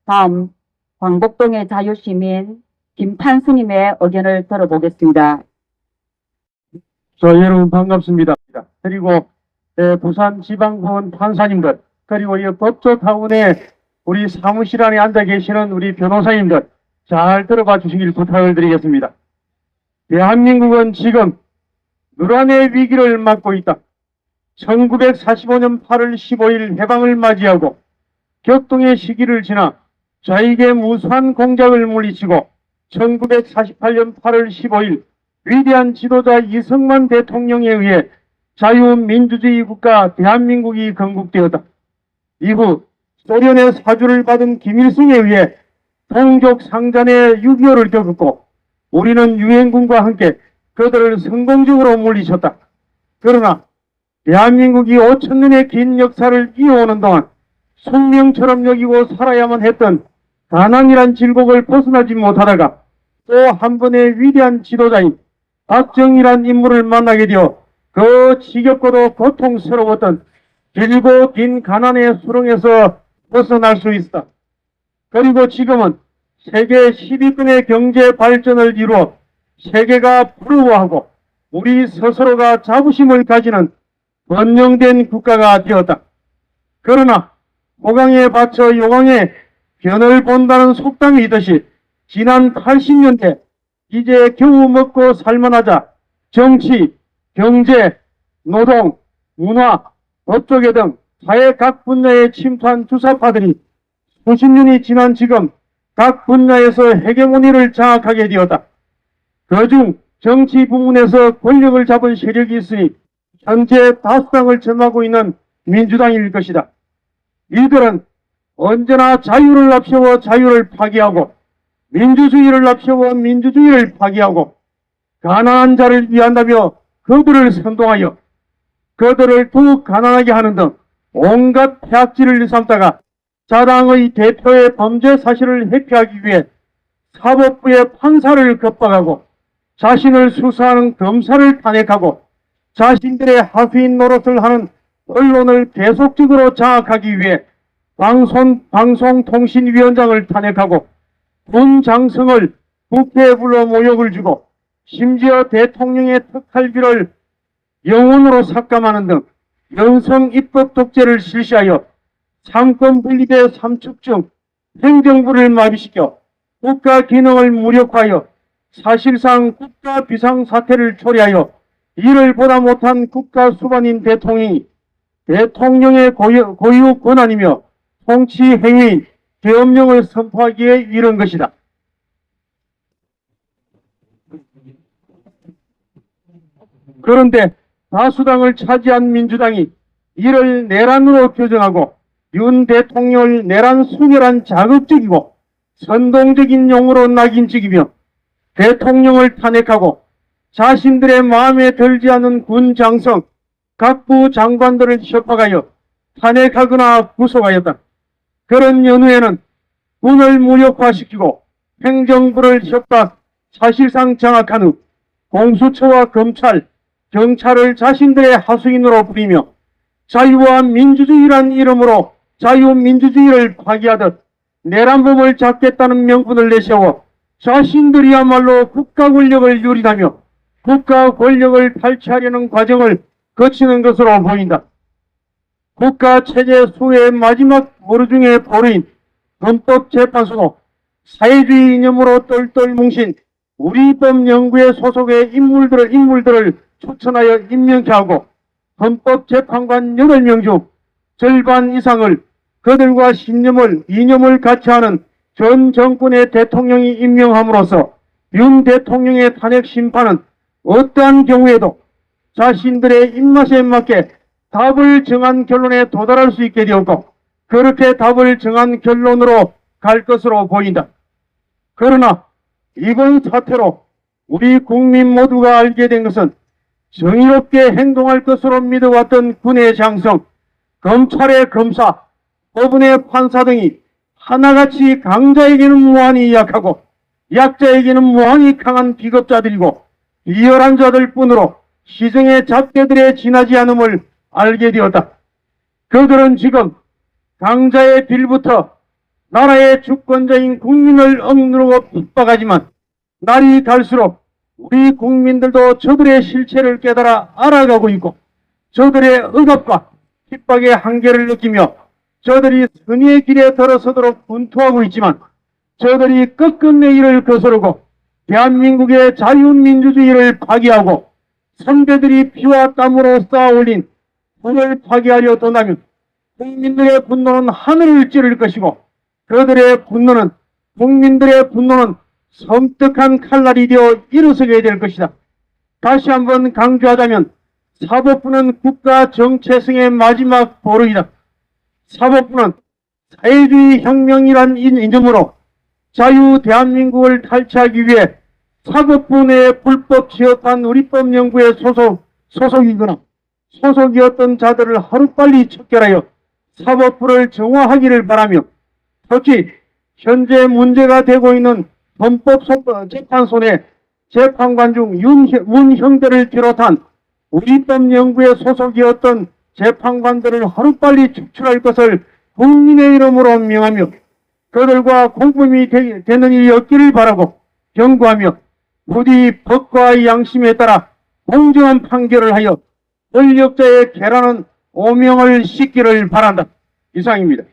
다음 광복동의 자유시민 김탄수님의 의견을 들어보겠습니다. 여러분 반갑습니다. 그리고 부산지방법원 판사님들, 그리고 이 법조타운에 우리 사무실 안에 앉아 계시는 우리 변호사님들 잘 들어봐 주시길 부탁을 드리겠습니다. 대한민국은 지금 노란의 위기를 맞고 있다. 1945년 8월 15일 해방을 맞이하고 격동의 시기를 지나 좌익의 무수한 공작을 물리치고 1948년 8월 15일 위대한 지도자 이승만 대통령에 의해 자유민주주의 국가 대한민국이 건국되었다. 이후 소련의 사주를 받은 김일성에 의해 동족 상잔의 6.25를 겪었고 우리는 유엔군과 함께 그들을 성공적으로 물리쳤다. 그러나 대한민국이 5,000년의 긴 역사를 이어오는 동안 숙명처럼 여기고 살아야만 했던 가난이란 질곡을 벗어나지 못하다가 또 한 번의 위대한 지도자인 박정희란 인물을 만나게 되어 그 지겹고도 고통스러웠던 길고 긴 가난의 수렁에서 벗어날 수 있다. 그리고 지금은 세계 10위권의 경제 발전을 이루어 세계가 부러워하고 우리 스스로가 자부심을 가지는 번영된 국가가 되었다. 그러나 호강에 받쳐 요강에 변을 본다는 속담이 있듯이 지난 80년대 이제 겨우 먹고 살만하자 정치, 경제, 노동, 문화, 법조계 등 사회 각 분야에 침투한 주사파들이 수십 년이 지난 지금 각 분야에서 헤게모니를 장악하게 되었다. 그중 정치 부문에서 권력을 잡은 세력이 있으니 현재 다수당을 점하고 있는 민주당일 것이다. 이들은 언제나 자유를 앞세워 자유를 파괴하고 민주주의를 앞세워 민주주의를 파괴하고 가난한 자를 위한다며 그들을 선동하여 그들을 더욱 가난하게 하는 등 온갖 폐악질을 일삼다가 자당의 대표의 범죄 사실을 회피하기 위해 사법부의 판사를 겁박하고 자신을 수사하는 검사를 탄핵하고 자신들의 하수인 노릇을 하는 언론을 계속적으로 장악하기 위해 방송통신위원장을 탄핵하고 군 장성을 국회에 불러 모욕을 주고 심지어 대통령의 특활비를 영원으로 삭감하는 등 연성 입법 독재를 실시하여 상권 분립의 삼축중 행정부를 마비시켜 국가 기능을 무력화하여 사실상 국가 비상사태를 초래하여 이를 보다 못한 국가 수반인 대통령이 대통령의 고유 권한이며 통치 행위인 계엄령을 선포하기에 이른 것이다. 그런데 다수당을 차지한 민주당이 이를 내란으로 규정하고 윤 대통령을 내란 순혈한 자극적이고 선동적인 용어로 낙인찍이며 대통령을 탄핵하고 자신들의 마음에 들지 않는 군 장성, 각부 장관들을 협박하여 탄핵하거나 구속하였다. 그런 연후에는 군을 무력화시키고 행정부를 협박, 사실상 장악한 후 공수처와 검찰, 경찰을 자신들의 하수인으로 부리며 자유와 민주주의란 이름으로 자유민주주의를 파기하듯 내란범을 잡겠다는 명분을 내세워 자신들이야말로 국가 권력을 유린하며 국가 권력을 탈취하려는 과정을 거치는 것으로 보인다. 국가체제 수의 마지막 보루 중의 보루인 헌법재판소도 사회주의 이념으로 똘똘 뭉신 우리법연구회 소속의 인물들을 추천하여 임명케 하고 헌법재판관 8명 중 절반 이상을 그들과 이념을 같이 하는 전 정권의 대통령이 임명함으로써 윤 대통령의 탄핵 심판은 어떠한 경우에도 자신들의 입맛에 맞게 답을 정한 결론에 도달할 수 있게 되었고 그렇게 답을 정한 결론으로 갈 것으로 보인다. 그러나 이번 사태로 우리 국민 모두가 알게 된 것은 정의롭게 행동할 것으로 믿어왔던 군의 장성, 검찰의 검사, 법원의 판사 등이 하나같이 강자에게는 무한히 약하고 약자에게는 무한히 강한 비겁자들이고 비열한 자들 뿐으로 시정의 잣대들에 지나지 않음을 알게 되었다. 그들은 지금 강자의 빌부터 나라의 주권자인 국민을 억누르고 핍박하지만 날이 갈수록 우리 국민들도 저들의 실체를 깨달아 알아가고 있고 저들의 억압과 핍박의 한계를 느끼며 저들이 선의의 길에 들어서도록 분투하고 있지만 저들이 끝끝내 이를 거스르고 대한민국의 자유민주주의를 파괴하고 선배들이 피와 땀으로 쌓아올린 국을 파괴하려 든다면 국민들의 분노는 하늘을 찌를 것이고 그들의 분노는 국민들의 분노는 섬뜩한 칼날이 되어 일어서게 될 것이다. 다시 한번 강조하자면 사법부는 국가 정체성의 마지막 보루이다. 사법부는 사회주의 혁명이란 이념으로 자유 대한민국을 탈취하기 위해 사법부 내에 불법 취업한 우리법연구회 소속이거나 소속이었던 자들을 하루빨리 척결하여 사법부를 정화하기를 바라며 특히 현재 문제가 되고 있는 헌법재판소 내 재판관 중 문형들을 비롯한 우리법연구회 소속이었던 재판관들을 하루빨리 축출할 것을 국민의 이름으로 명하며 그들과 공범이 되는 일이 없기를 바라고 경고하며 부디 법과 양심에 따라 공정한 판결을 하여 권력자의 계란은 오명을 씻기를 바란다. 이상입니다.